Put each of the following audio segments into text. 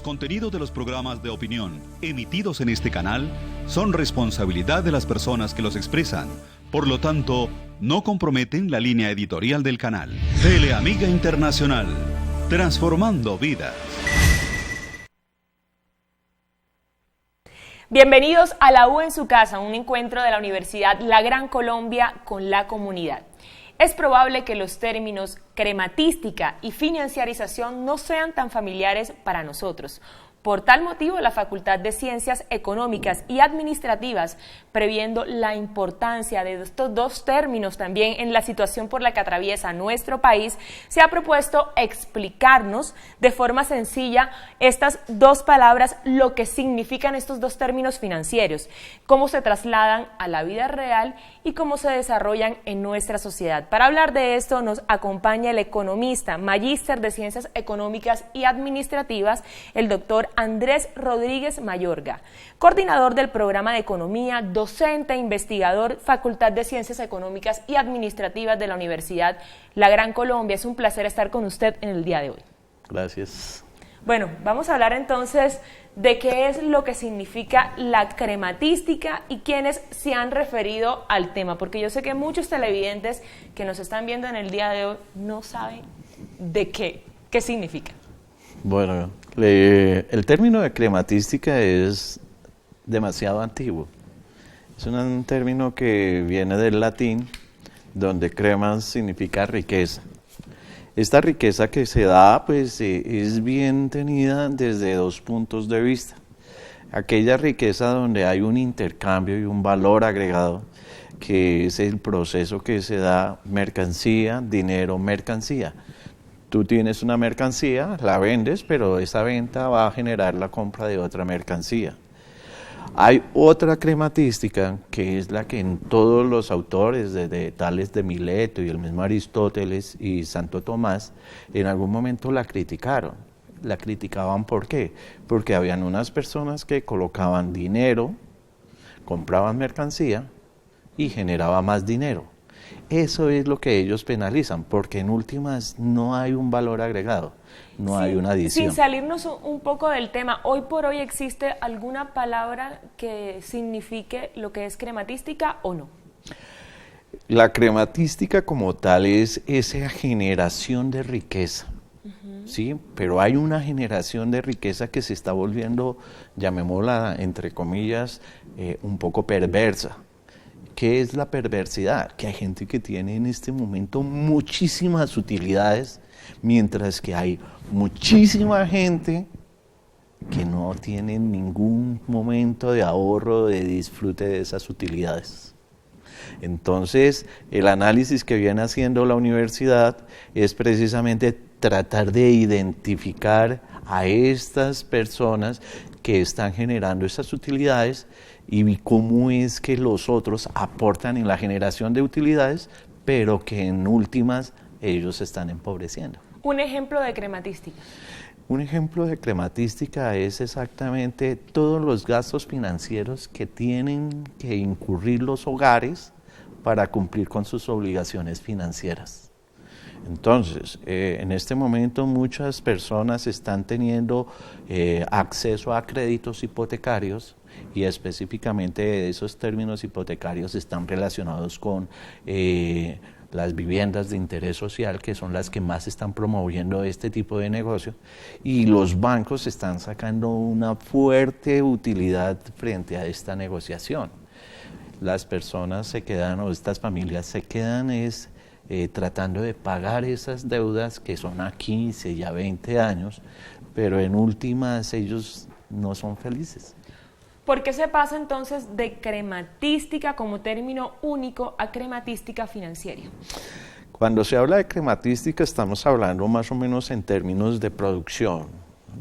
contenidos de los programas de opinión emitidos en este canal son responsabilidad de las personas que los expresan. Por lo tanto, no comprometen la línea editorial del canal. Teleamiga Internacional, transformando vidas. Bienvenidos a La U en su casa, un encuentro de la Universidad La Gran Colombia con la comunidad. Es probable que los términos crematística y financiarización no sean tan familiares para nosotros. Por tal motivo, la Facultad de Ciencias Económicas y Administrativas, previendo la importancia de estos dos términos también en la situación por la que atraviesa nuestro país, se ha propuesto explicarnos de forma sencilla estas dos palabras, lo que significan estos dos términos financieros, cómo se trasladan a la vida real y cómo se desarrollan en nuestra sociedad. Para hablar de esto nos acompaña el economista, magíster de Ciencias Económicas y Administrativas, el doctor Andrés Rodríguez Mayorga, coordinador del programa de Economía, docente e investigador, Facultad de Ciencias Económicas y Administrativas de la Universidad La Gran Colombia. Es un placer estar con usted en el día de hoy. Gracias. Bueno, vamos a hablar entonces de qué es lo que significa la crematística y quiénes se han referido al tema, porque yo sé que muchos televidentes que nos están viendo en el día de hoy no saben de qué significa. Bueno, el término de crematística es demasiado antiguo. Es un término que viene del latín, donde cremas significa riqueza. Esta riqueza que se da, pues, es bien tenida desde dos puntos de vista. Aquella riqueza donde hay un intercambio y un valor agregado, que es el proceso que se da mercancía, dinero, mercancía. Tú tienes una mercancía, la vendes, pero esa venta va a generar la compra de otra mercancía. Hay otra crematística que es la que en todos los autores, desde Tales de Mileto y el mismo Aristóteles y Santo Tomás, en algún momento la criticaron. La criticaban ¿por qué? Porque habían unas personas que colocaban dinero, compraban mercancía y generaba más dinero. Eso es lo que ellos penalizan, porque en últimas no hay un valor agregado, no hay una adición. Sin salirnos un poco del tema, ¿hoy por hoy existe alguna palabra que signifique lo que es crematística o no? La crematística como tal es esa generación de riqueza, ¿sí? Pero hay una generación de riqueza que se está volviendo, llamémosla entre comillas, un poco perversa. ¿Qué es la perversidad? Que hay gente que tiene en este momento muchísimas utilidades, mientras que hay muchísima gente que no tiene ningún momento de ahorro, de disfrute de esas utilidades. Entonces, el análisis que viene haciendo la universidad es precisamente tratar de identificar a estas personas que están generando esas utilidades y cómo es que los otros aportan en la generación de utilidades, pero que en últimas ellos se están empobreciendo. Un ejemplo de crematística. Un ejemplo de crematística es exactamente todos los gastos financieros que tienen que incurrir los hogares para cumplir con sus obligaciones financieras. Entonces, en este momento muchas personas están teniendo acceso a créditos hipotecarios y específicamente esos términos hipotecarios están relacionados con las viviendas de interés social, que son las que más están promoviendo este tipo de negocio, y los bancos están sacando una fuerte utilidad frente a esta negociación. Las personas se quedan, o estas familias se quedan tratando de pagar esas deudas que son a 15 y a 20 años, pero en últimas ellos no son felices. ¿Por qué se pasa entonces de crematística como término único a crematística financiera? Cuando se habla de crematística estamos hablando más o menos en términos de producción.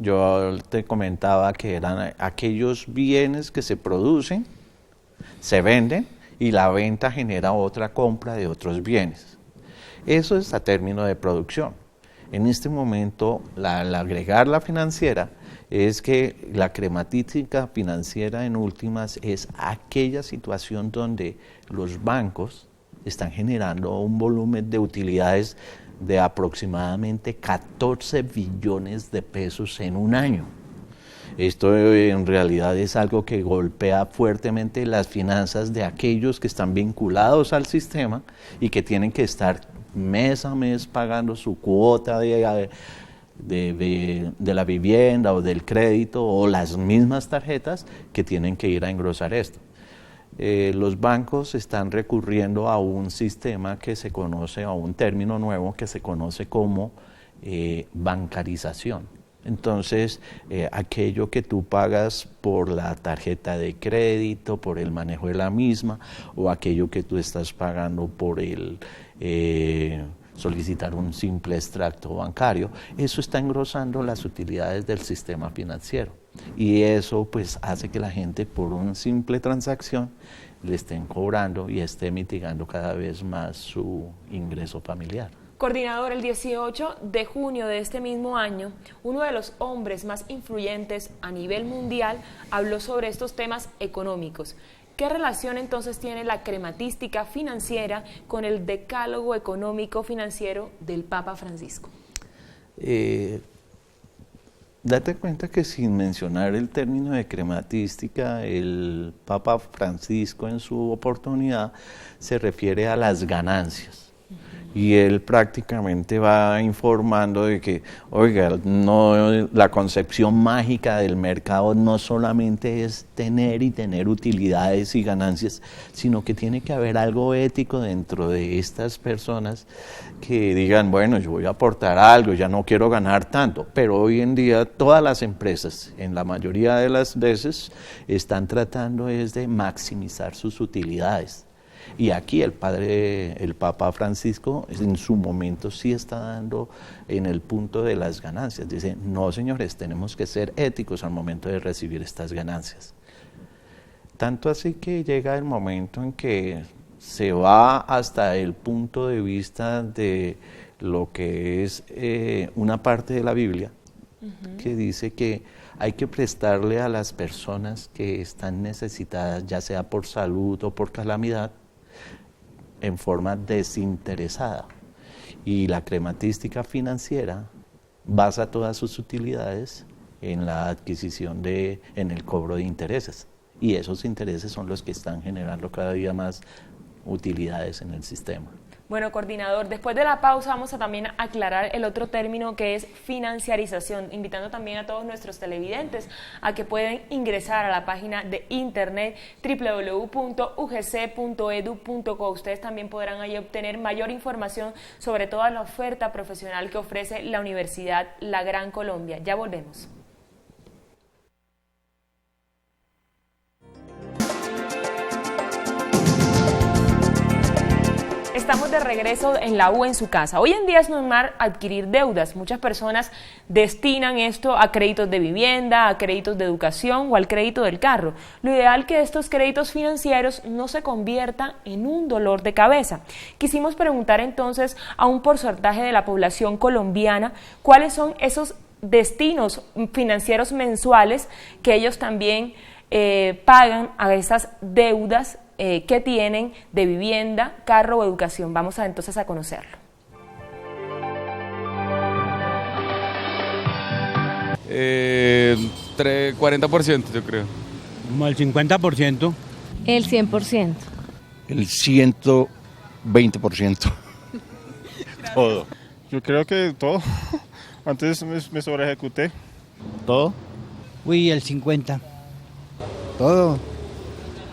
Yo te comentaba que eran aquellos bienes que se producen, se venden y la venta genera otra compra de otros bienes. Eso es a término de producción. En este momento, al agregar la financiera, es que la crematística financiera en últimas es aquella situación donde los bancos están generando un volumen de utilidades de aproximadamente 14 billones de pesos en un año. Esto en realidad es algo que golpea fuertemente las finanzas de aquellos que están vinculados al sistema y que tienen que estar mes a mes pagando su cuota de la vivienda o del crédito o las mismas tarjetas que tienen que ir a engrosar esto. Los bancos están recurriendo a un sistema que se conoce, a un término nuevo que se conoce como bancarización. Entonces, aquello que tú pagas por la tarjeta de crédito, por el manejo de la misma, o aquello que tú estás pagando por el solicitar un simple extracto bancario, eso está engrosando las utilidades del sistema financiero. Y eso pues hace que la gente por una simple transacción le estén cobrando y esté mitigando cada vez más su ingreso familiar. Coordinador, el 18 de junio de este mismo año, uno de los hombres más influyentes a nivel mundial habló sobre estos temas económicos. ¿Qué relación entonces tiene la crematística financiera con el decálogo económico financiero del Papa Francisco? Date cuenta que sin mencionar el término de crematística, el Papa Francisco en su oportunidad se refiere a las ganancias. Y él prácticamente va informando de que, oiga, no, la concepción mágica del mercado no solamente es tener y tener utilidades y ganancias, sino que tiene que haber algo ético dentro de estas personas que digan, bueno, yo voy a aportar algo, ya no quiero ganar tanto. Pero hoy en día todas las empresas, en la mayoría de las veces, están tratando es de maximizar sus utilidades. Y aquí el Papa Francisco en su momento sí está dando en el punto de las ganancias. Dice, no señores, tenemos que ser éticos al momento de recibir estas ganancias. Tanto así que llega el momento en que se va hasta el punto de vista de lo que es una parte de la Biblia, que dice que hay que prestarle a las personas que están necesitadas, ya sea por salud o por calamidad, en forma desinteresada. Y la crematística financiera basa todas sus utilidades en la adquisición en el cobro de intereses. Y esos intereses son los que están generando cada día más utilidades en el sistema. Bueno, coordinador, después de la pausa vamos a también aclarar el otro término que es financiarización, invitando también a todos nuestros televidentes a que pueden ingresar a la página de internet www.ugc.edu.co. Ustedes también podrán ahí obtener mayor información sobre toda la oferta profesional que ofrece la Universidad La Gran Colombia. Ya volvemos. Estamos de regreso en la U en su casa. Hoy en día es normal adquirir deudas. Muchas personas destinan esto a créditos de vivienda, a créditos de educación o al crédito del carro. Lo ideal es que estos créditos financieros no se conviertan en un dolor de cabeza. Quisimos preguntar entonces a un porcentaje de la población colombiana cuáles son esos destinos financieros mensuales que ellos también pagan a esas deudas que tienen de vivienda, carro o educación. Vamos entonces a conocerlo. El 40% yo creo. Como el 50%. El 100%. El 120%. Todo. Yo creo que todo. Antes me sobreejecuté. ¿Todo? Uy, el 50%. Todo.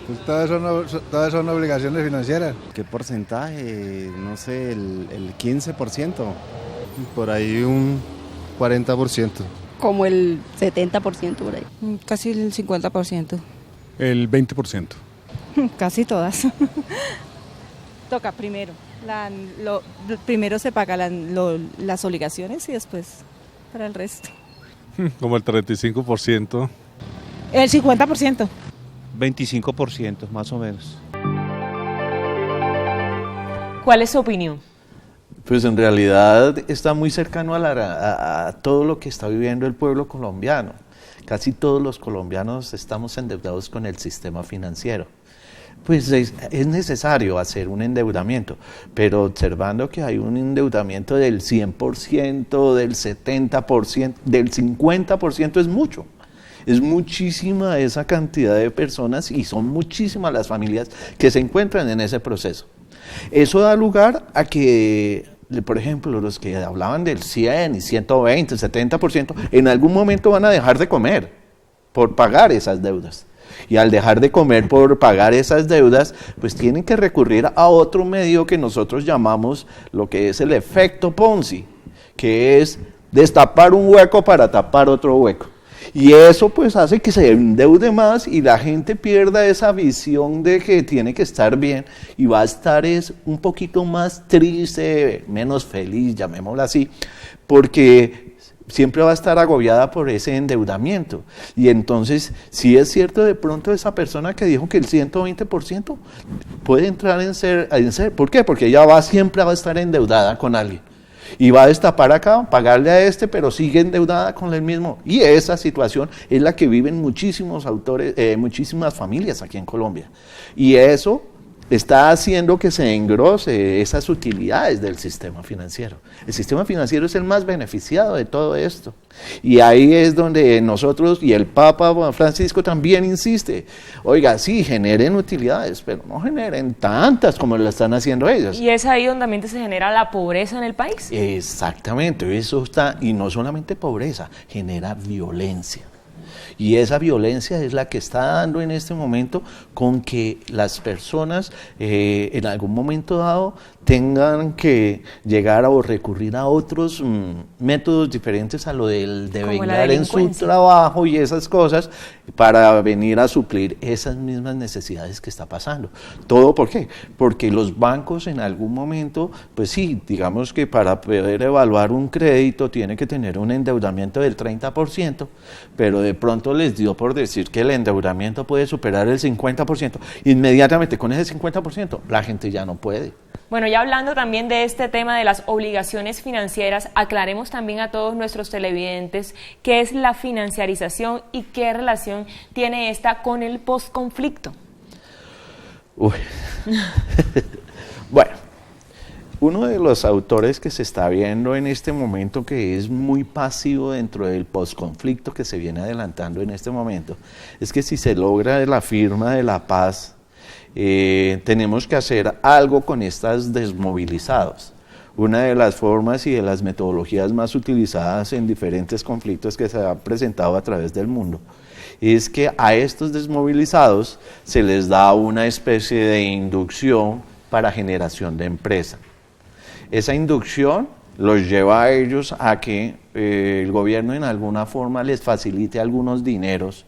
Pues todas son obligaciones financieras. ¿Qué porcentaje? No sé, el 15%. Por ahí un 40%. Como el 70% por ahí. Casi el 50%. El 20%. Casi todas. Toca primero. Primero se pagan las obligaciones y después para el resto. Como el 35%. El 50%. 25% más o menos. ¿Cuál es su opinión? Pues en realidad está muy cercano a todo lo que está viviendo el pueblo colombiano. Casi todos los colombianos estamos endeudados con el sistema financiero. Pues es necesario hacer un endeudamiento, pero observando que hay un endeudamiento del 100%, del 70%, del 50% es mucho. Es muchísima esa cantidad de personas y son muchísimas las familias que se encuentran en ese proceso. Eso da lugar a que, por ejemplo, los que hablaban del 100 y 120, 70%, en algún momento van a dejar de comer por pagar esas deudas. Y al dejar de comer por pagar esas deudas, pues tienen que recurrir a otro medio que nosotros llamamos lo que es el efecto Ponzi, que es destapar un hueco para tapar otro hueco. Y eso pues hace que se endeude más y la gente pierda esa visión de que tiene que estar bien y va a estar un poquito más triste, menos feliz, llamémoslo así, porque siempre va a estar agobiada por ese endeudamiento. Y entonces, si es cierto de pronto esa persona que dijo que el 120% puede entrar en ser, ¿por qué? Porque ella siempre va a estar endeudada con alguien. Y va a destapar acá, pagarle a este, pero sigue endeudada con el mismo. Y esa situación es la que viven muchísimos muchísimas familias aquí en Colombia. Y eso está haciendo que se engrose esas utilidades del sistema financiero. El sistema financiero es el más beneficiado de todo esto. Y ahí es donde nosotros, y el Papa Francisco también insiste, oiga, sí, generen utilidades, pero no generen tantas como lo están haciendo ellos. Y es ahí donde también se genera la pobreza en el país. Exactamente, eso está, y no solamente pobreza, genera violencia. Y esa violencia es la que está dando en este momento con que las personas en algún momento dado tengan que llegar o recurrir a otros métodos diferentes a lo del devengar en su trabajo y esas cosas para venir a suplir esas mismas necesidades que está pasando. ¿Todo por qué? Porque los bancos en algún momento, pues sí, digamos que para poder evaluar un crédito tiene que tener un endeudamiento del 30%, pero de pronto les dio por decir que el endeudamiento puede superar el 50%. Inmediatamente con ese 50% la gente ya no puede. Bueno, ya hablando también de este tema de las obligaciones financieras, aclaremos también a todos nuestros televidentes qué es la financiarización y qué relación tiene esta con el posconflicto. Bueno, uno de los autores que se está viendo en este momento que es muy pasivo dentro del posconflicto que se viene adelantando en este momento, es que si se logra la firma de la paz, tenemos que hacer algo con estas desmovilizados. Una de las formas y de las metodologías más utilizadas en diferentes conflictos que se han presentado a través del mundo es que a estos desmovilizados se les da una especie de inducción para generación de empresa. Esa inducción los lleva a ellos a que el gobierno en alguna forma les facilite algunos dineros,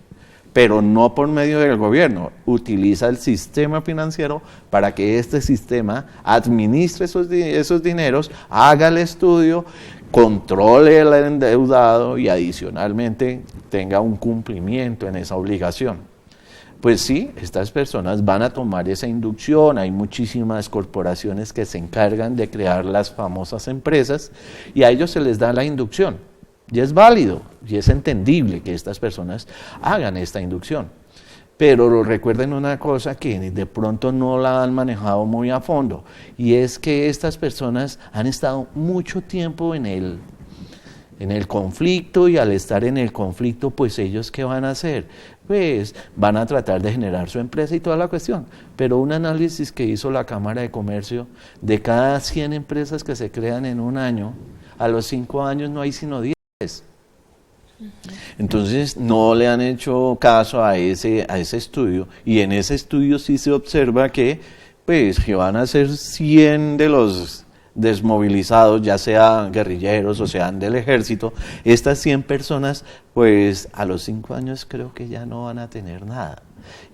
pero no por medio del gobierno, utiliza el sistema financiero para que este sistema administre esos dineros, haga el estudio, controle el endeudado y adicionalmente tenga un cumplimiento en esa obligación. Pues sí, estas personas van a tomar esa inducción, hay muchísimas corporaciones que se encargan de crear las famosas empresas y a ellos se les da la inducción. Y es válido y es entendible que estas personas hagan esta inducción. Pero recuerden una cosa que de pronto no la han manejado muy a fondo, y es que estas personas han estado mucho tiempo en el conflicto, y al estar en el conflicto, pues ellos ¿qué van a hacer? Pues van a tratar de generar su empresa y toda la cuestión. Pero un análisis que hizo la Cámara de Comercio, de cada 100 empresas que se crean en un año, a los 5 años no hay sino 10. Entonces no le han hecho caso a ese estudio, y en ese estudio sí se observa que pues que van a ser 100 de los desmovilizados, ya sean guerrilleros o sean del ejército, estas 100 personas pues a los 5 años creo que ya no van a tener nada.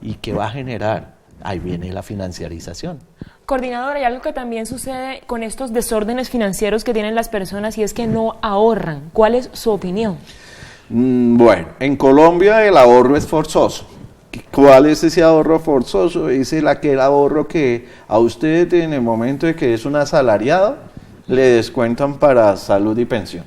¿Y qué va a generar? Ahí viene la financiarización. Coordinadora, hay algo que también sucede con estos desórdenes financieros que tienen las personas, y es que no ahorran. ¿Cuál es su opinión? Bueno, en Colombia el ahorro es forzoso. ¿Cuál es ese ahorro forzoso? Es aquel ahorro que a usted en el momento de que es un asalariado le descuentan para salud y pensión.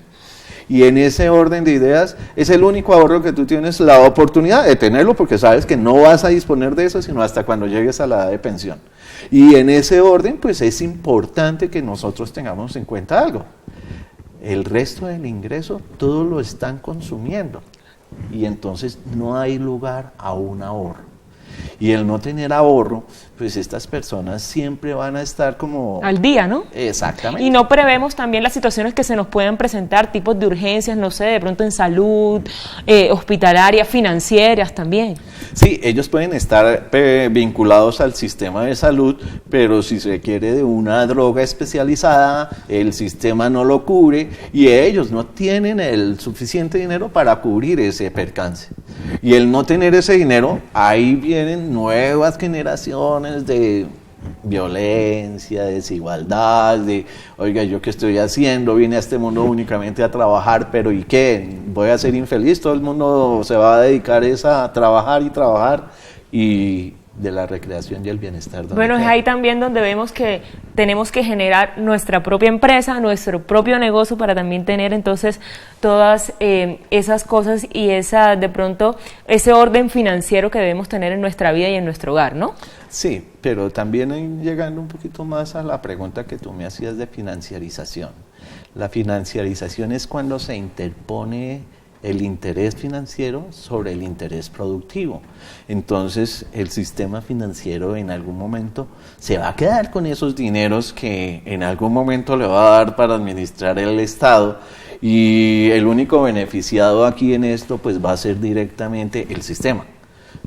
Y en ese orden de ideas es el único ahorro que tú tienes la oportunidad de tenerlo, porque sabes que no vas a disponer de eso sino hasta cuando llegues a la edad de pensión. Y en ese orden pues es importante que nosotros tengamos en cuenta algo. El resto del ingreso todo lo están consumiendo. y entonces no hay lugar a un ahorro. Y el no tener ahorro, pues estas personas siempre van a estar como... al día, ¿no? Exactamente. Y no prevemos también las situaciones que se nos pueden presentar, tipos de urgencias, no sé, de pronto en salud, hospitalarias, financieras también. Sí, ellos pueden estar vinculados al sistema de salud, pero si se requiere de una droga especializada, el sistema no lo cubre y ellos no tienen el suficiente dinero para cubrir ese percance. Y el no tener ese dinero, ahí vienen nuevas generaciones de violencia, desigualdad, de, oiga, ¿yo qué estoy haciendo? Vine a este mundo únicamente a trabajar, pero ¿y qué? ¿Voy a ser infeliz? Todo el mundo se va a dedicar a trabajar y trabajar, y de la recreación y el bienestar. Bueno, es ahí también donde vemos que tenemos que generar nuestra propia empresa, nuestro propio negocio, para también tener entonces todas esas cosas y de pronto ese orden financiero que debemos tener en nuestra vida y en nuestro hogar, ¿no? Sí, pero también llegando un poquito más a la pregunta que tú me hacías de financiarización. La financiarización es cuando se interpone el interés financiero sobre el interés productivo. Entonces, el sistema financiero en algún momento se va a quedar con esos dineros que en algún momento le va a dar para administrar el Estado, y el único beneficiado aquí en esto pues va a ser directamente el sistema.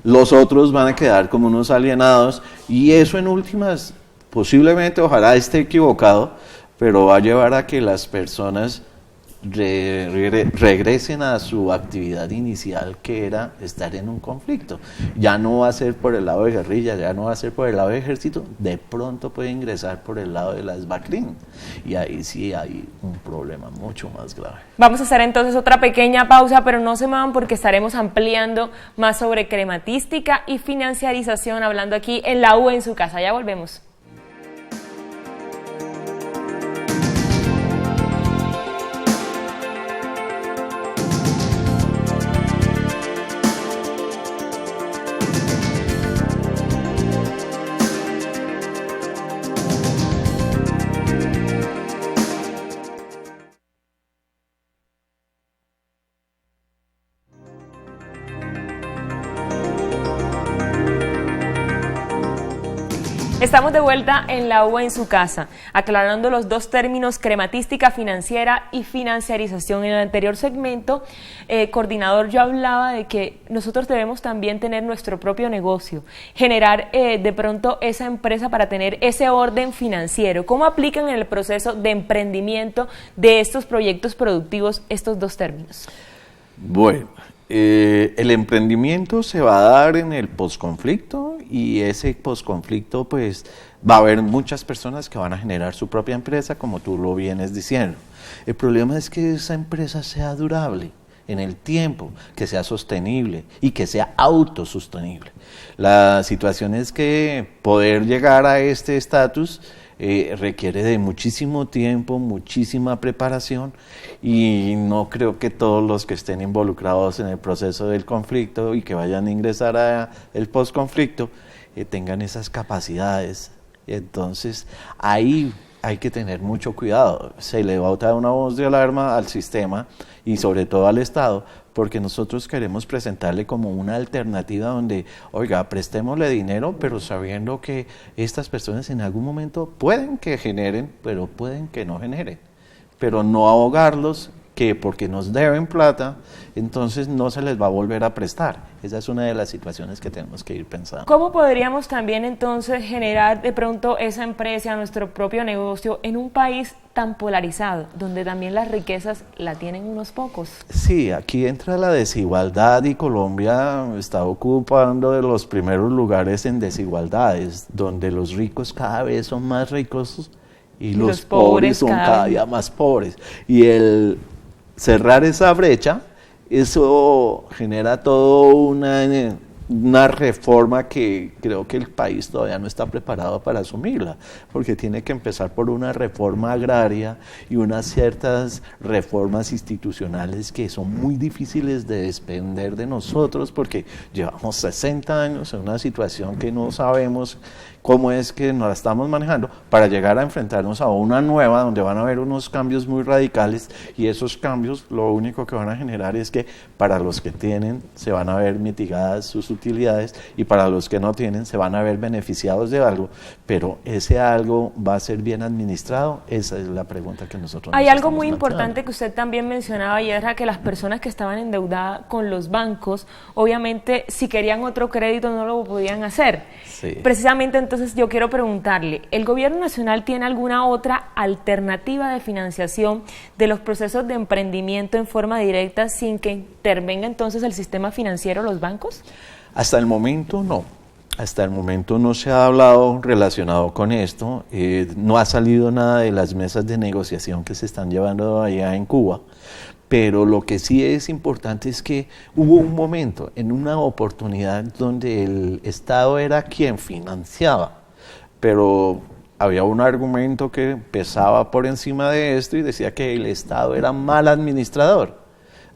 Los otros van a quedar como unos alienados, y eso en últimas, posiblemente, ojalá esté equivocado, pero va a llevar a que las personas regresen a su actividad inicial, que era estar en un conflicto. Ya no va a ser por el lado de guerrilla, ya no va a ser por el lado de ejército, de pronto puede ingresar por el lado de las BACRIM, y ahí sí hay un problema mucho más grave. Vamos a hacer entonces otra pequeña pausa, pero no se muevan porque estaremos ampliando más sobre crematística y financiarización, hablando aquí en la U en su casa. Ya volvemos. Estamos de vuelta en la U en su casa, aclarando los dos términos: crematística financiera y financiarización. En el anterior segmento, coordinador, yo hablaba de que nosotros debemos también tener nuestro propio negocio, generar de pronto esa empresa para tener ese orden financiero. ¿Cómo aplican en el proceso de emprendimiento de estos proyectos productivos estos dos términos? Bueno, el emprendimiento se va a dar en el posconflicto, y ese posconflicto pues va a haber muchas personas que van a generar su propia empresa, como tú lo vienes diciendo. El problema es que esa empresa sea durable en el tiempo, que sea sostenible y que sea autosostenible. La situación es que poder llegar a este estatus requiere de muchísimo tiempo, muchísima preparación, y no creo que todos los que estén involucrados en el proceso del conflicto y que vayan a ingresar a el postconflicto tengan esas capacidades. Entonces ahí hay que tener mucho cuidado. Se le va a botar una voz de alarma al sistema y sobre todo al Estado, porque nosotros queremos presentarle como una alternativa donde, oiga, prestémosle dinero, pero sabiendo que estas personas en algún momento pueden que generen, pero pueden que no generen, pero no ahogarlos, que porque nos deben plata, entonces no se les va a volver a prestar. Esa es una de las situaciones que tenemos que ir pensando. ¿Cómo podríamos también entonces generar de pronto esa empresa, nuestro propio negocio, en un país tan polarizado, donde también las riquezas la tienen unos pocos? Sí, aquí entra la desigualdad, y Colombia está ocupando de los primeros lugares en desigualdades, donde los ricos cada vez son más ricos y los pobres son cada día más pobres. Y el cerrar esa brecha, eso genera todo una reforma que creo que el país todavía no está preparado para asumirla, porque tiene que empezar por una reforma agraria y unas ciertas reformas institucionales que son muy difíciles de desprender de nosotros, porque llevamos 60 años en una situación que no sabemos cómo es que nos la estamos manejando, para llegar a enfrentarnos a una nueva donde van a haber unos cambios muy radicales, y esos cambios lo único que van a generar es que para los que tienen se van a ver mitigadas sus utilidades y para los que no tienen se van a ver beneficiados de algo, pero ese algo va a ser bien administrado. Esa es la pregunta que nosotros Hay nos algo estamos muy planteando. importante que usted también mencionaba, y era que las personas que estaban endeudadas con los bancos, obviamente si querían otro crédito no lo podían hacer. Sí. Precisamente entonces yo quiero preguntarle, ¿el gobierno nacional tiene alguna otra alternativa de financiación de los procesos de emprendimiento en forma directa sin que intervenga entonces el sistema financiero, los bancos? Hasta el momento no. Hasta el momento no se ha hablado relacionado con esto, no ha salido nada de las mesas de negociación que se están llevando allá en Cuba, pero lo que sí es importante es que hubo un momento, en una oportunidad donde el Estado era quien financiaba, pero había un argumento que pesaba por encima de esto y decía que el Estado era mal administrador.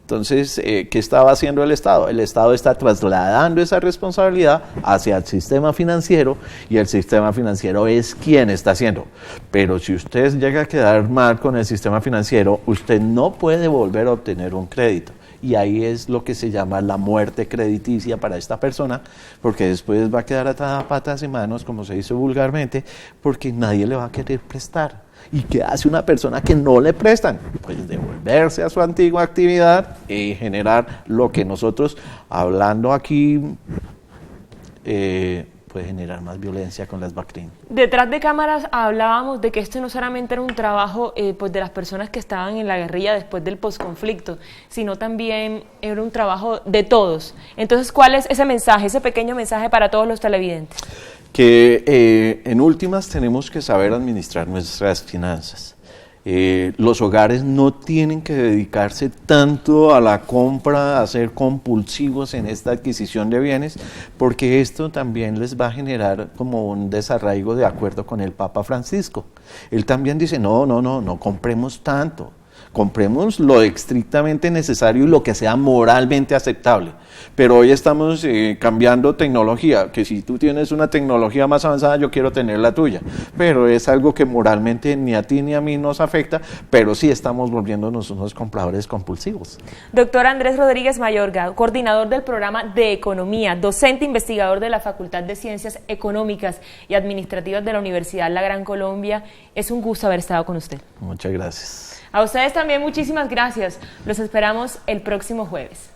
Entonces, ¿qué estaba haciendo el Estado? El Estado está trasladando esa responsabilidad hacia el sistema financiero, y el sistema financiero es quien está haciendo. Pero si usted llega a quedar mal con el sistema financiero, usted no puede volver a obtener un crédito. Y ahí es lo que se llama la muerte crediticia para esta persona, porque después va a quedar atada a patas y manos, como se dice vulgarmente, porque nadie le va a querer prestar. ¿Y qué hace una persona que no le prestan? Pues devolverse a su antigua actividad y generar lo que nosotros, hablando aquí, puede generar más violencia con las BACRIM. Detrás de cámaras hablábamos de que esto no solamente era un trabajo pues de las personas que estaban en la guerrilla después del posconflicto, sino también era un trabajo de todos. Entonces, ¿cuál es ese mensaje, ese pequeño mensaje para todos los televidentes? Que en últimas tenemos que saber administrar nuestras finanzas. Los hogares no tienen que dedicarse tanto a la compra, a ser compulsivos en esta adquisición de bienes, porque esto también les va a generar como un desarraigo, de acuerdo con el Papa Francisco. Él también dice, no compremos tanto. Compremos lo estrictamente necesario y lo que sea moralmente aceptable. Pero hoy estamos cambiando tecnología, que si tú tienes una tecnología más avanzada, yo quiero tener la tuya. Pero es algo que moralmente ni a ti ni a mí nos afecta, pero sí estamos volviéndonos unos compradores compulsivos. Doctor Andrés Rodríguez Mayorga, coordinador del programa de Economía, docente investigador de la Facultad de Ciencias Económicas y Administrativas de la Universidad La Gran Colombia, es un gusto haber estado con usted. Muchas gracias. A ustedes también muchísimas gracias. Los esperamos el próximo jueves.